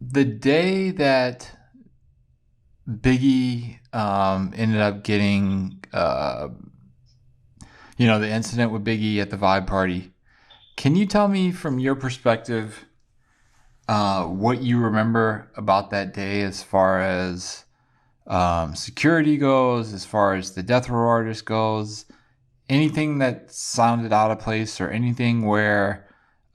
The day that Biggie ended up getting, the incident with Biggie at the Vibe Party, can you tell me from your perspective what you remember about that day as far as security goes, as far as the death row artist goes, anything that sounded out of place or anything where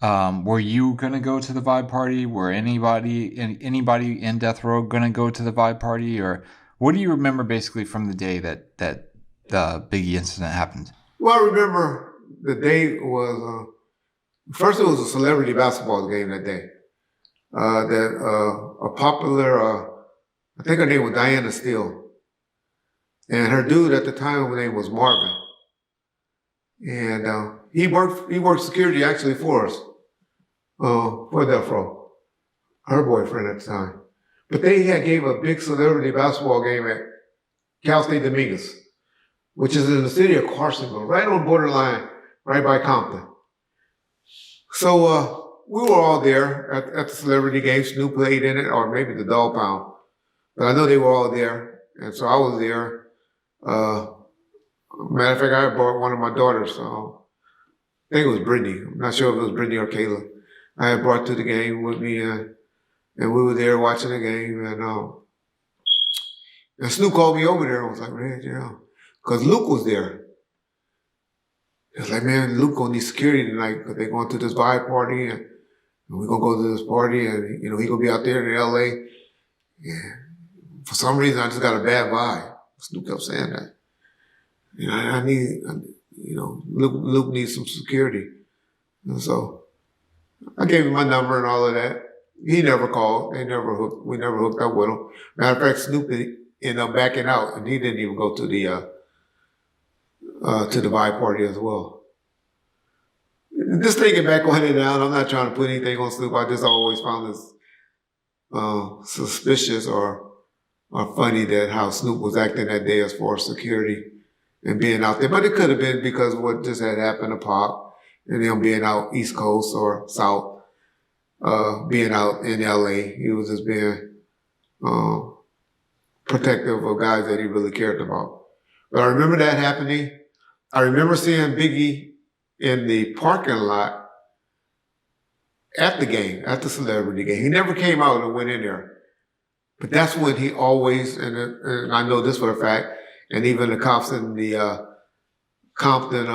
were you gonna go to the vibe party? Were anybody in death row gonna go to the vibe party, or what do you remember basically from the day that the Biggie incident happened? Well, I remember the day was first it was a celebrity basketball game that day. That a popular, I think her name was Diana Steele, and her dude at the time his name was Marvin, and he worked security actually for us, for Death Row, her boyfriend at the time. But they had gave a big celebrity basketball game at Cal State Dominguez, which is in the city of Carsonville, right on the borderline, right by Compton. So we were all there at the celebrity game. Snoop played in it, or maybe the Dog Pound. But I know they were all there, and so I was there. Uh, Matter of fact, I brought one of my daughters. So I think it was Brittany. I'm not sure if it was Brittany or Kayla. I had brought to the game with me, and we were there watching the game. And Snoop called me over there. I was like, man, because Luke was there. He was like, man, Luke gonna need security tonight because they're going to this vibe party, and we're gonna go to this party, and he gonna be out there in LA. Yeah. For some reason, I just got a bad vibe. Snoop kept saying that. Luke needs some security. And so I gave him my number and all of that. He never called. We never hooked up with him. Matter of fact, Snoop ended up backing out, and he didn't even go to the vibe party as well. Just thinking back on it now, I'm not trying to put anything on Snoop. I just always found this suspicious or funny that how Snoop was acting that day as far as security and being out there. But it could have been because of what just had happened to Pop and him being out East Coast or South, being out in LA. He was just being protective of guys that he really cared about. But I remember that happening. I remember seeing Biggie in the parking lot at the game, at the celebrity game. He never came out and went in there. But that's when he always, and I know this for a fact, and even the cops in the Compton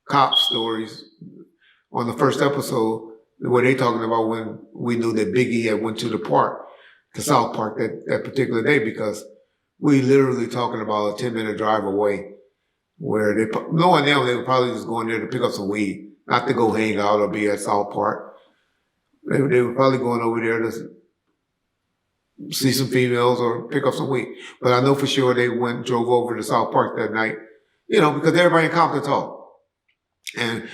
cop stories on the first episode, where they talking about when we knew that Biggie had went to the park, to South Park that particular day, because we literally talking about a 10-minute drive away, where knowing them, they were probably just going there to pick up some weed, not to go hang out or be at South Park. They were probably going over there to see some females or pick up some weed. But I know for sure they drove over to South Park that night, because everybody in Compton talk. And,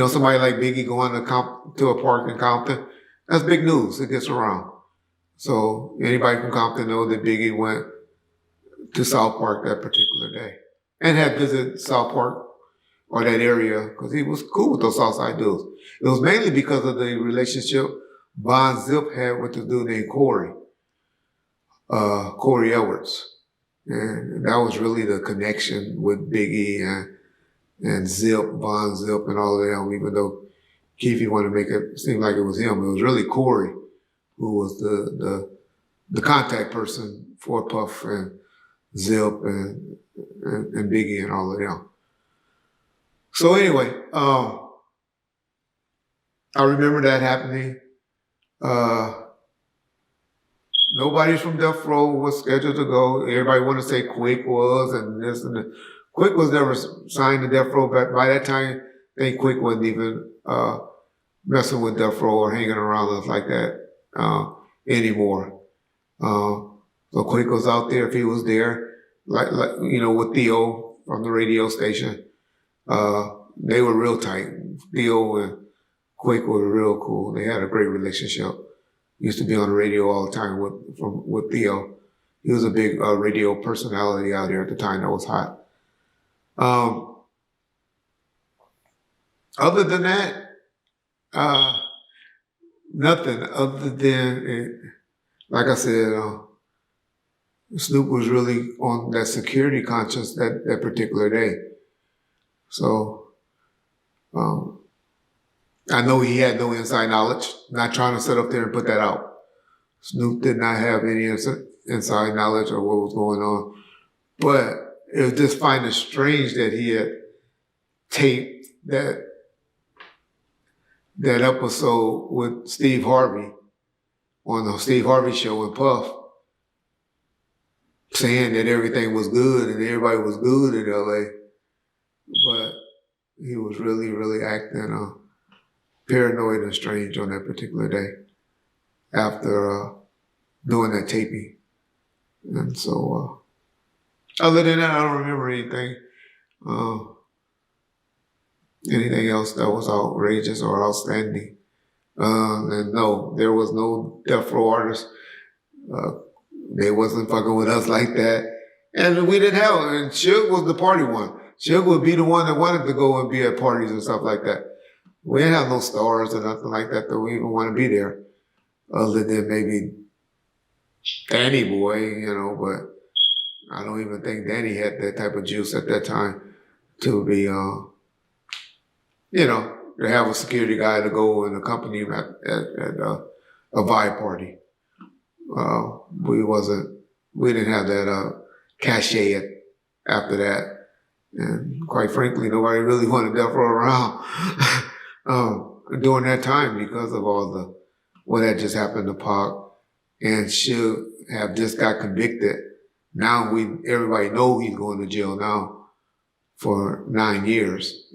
somebody like Biggie going to a park in Compton, that's big news. It gets around. So anybody from Compton know that Biggie went to South Park that particular day and had visited South Park or that area because he was cool with those Southside dudes. It was mainly because of the relationship Von Zip had with the dude named Corey Edwards. And that was really the connection with Biggie and Zip, Von Zip, and all of them, even though Keefe wanted to make it seem like it was him. It was really Corey who was the contact person for Puff and Zip and Biggie and all of them. So anyway, I remember that happening. Nobody from Death Row was scheduled to go. Everybody wanted to say Quick was and this and that. Quick was never signed to Death Row, but by that time, I think Quick wasn't even messing with Death Row or hanging around us like that anymore. So Quick was out there if he was there, like with Theo from the radio station. They were real tight. Theo and Quick were real cool. They had a great relationship. Used to be on the radio all the time with Theo. He was a big radio personality out there at the time that was hot. Other than that, nothing other than like I said, Snoop was really on that security conscious that particular day. So I know he had no inside knowledge. Not trying to sit up there and put that out. Snoop did not have any inside knowledge of what was going on. But it was just finding strange that he had taped that episode with Steve Harvey on the Steve Harvey show with Puff, saying that everything was good and everybody was good in LA. But he was really, really acting paranoid and strange on that particular day after doing that taping. And so, other than that, I don't remember anything else that was outrageous or outstanding. And no, there was no death row artist. They wasn't fucking with us like that. And we didn't have, and Suge was the party one. Suge would be the one that wanted to go and be at parties and stuff like that. We didn't have no stars or nothing like that we even want to be there. Other than maybe Danny Boy, but I don't even think Danny had that type of juice at that time to be, to have a security guy to go and accompany him at a vibe party. We didn't have that cachet after that. And quite frankly, nobody really wanted Death Row around during that time because of what had just happened to Pac. And should have just got convicted. Now everybody know he's going to jail now for 9 years,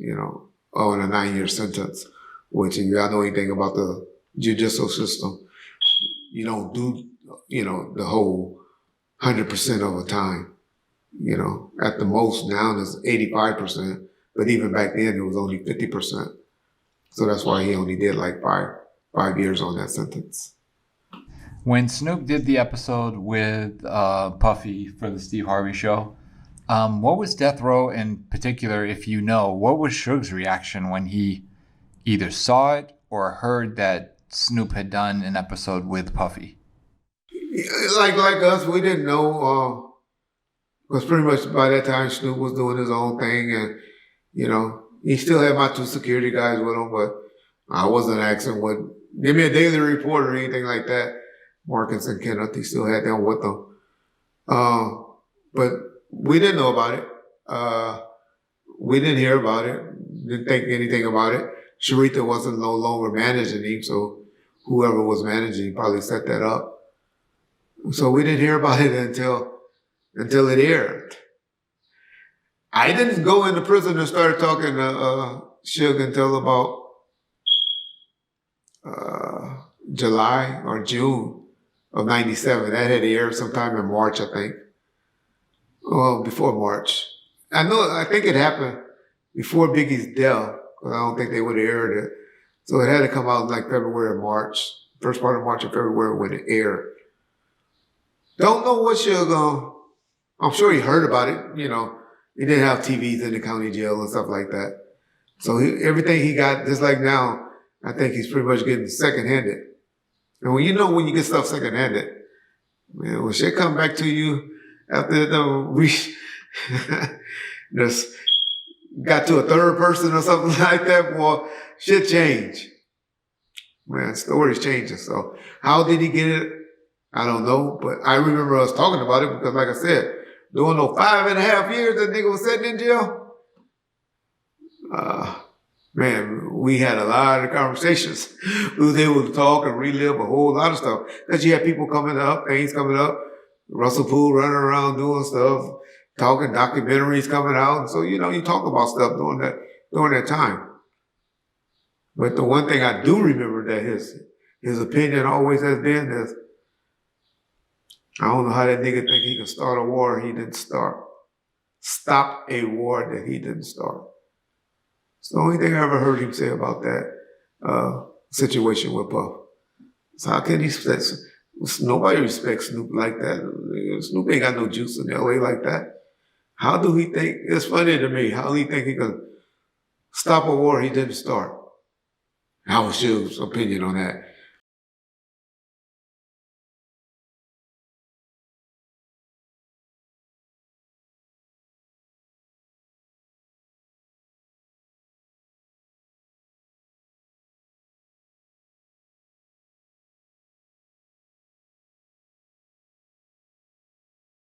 on a 9-year sentence, which if y'all know anything about the judicial system, you don't do, the whole 100% of the time. At the most now it's 85%, but even back then it was only 50%. So that's why he only did like five years on that sentence. When Snoop did the episode with Puffy for the Steve Harvey show, what was Death Row in particular, if you know, what was Suge's reaction when he either saw it or heard that Snoop had done an episode with Puffy? Like us, we didn't know, because pretty much by that time Snoop was doing his own thing, and he still had my 2 security guys with him, but I wasn't asking give me a daily report or anything like that. Marcus and Kenneth, he still had them with them. But we didn't know about it. We didn't hear about it. Didn't think anything about it. Sharita wasn't no longer managing him, so whoever was managing probably set that up. So we didn't hear about it until it aired. I didn't go into prison and start talking to Suge until about July or June of 97. That had aired sometime in March, I think. Well, before March. I think it happened before Biggie's death, because I don't think they would have aired it. So it had to come out like February or March, first part of March or February when it aired. Don't know what Suge, I'm sure he heard about it, He didn't have TVs in the county jail and stuff like that. So everything he got, just like now, I think he's pretty much getting second-handed. And when you get stuff second-handed, man, when shit come back to you after we just got to a third person or something like that, boy, shit change. Man, stories changing. So how did he get it? I don't know, but I remember us talking about it because, like I said, during those 5.5 years that nigga was sitting in jail, man, we had a lot of conversations. We was able to talk and relive a whole lot of stuff. Because you had people things coming up, Russell Poole running around doing stuff, talking, documentaries coming out. And so, you talk about stuff during that time. But the one thing I do remember that his opinion always has been is, I don't know how that nigga think he can start a war he didn't start. Stop a war that he didn't start. It's the only thing I ever heard him say about that situation with Puff. So how can he respect? Nobody respects Snoop like that. Snoop ain't got no juice in LA like that. How do he think? It's funny to me. How do he think he can stop a war he didn't start? How was Suge's opinion on that?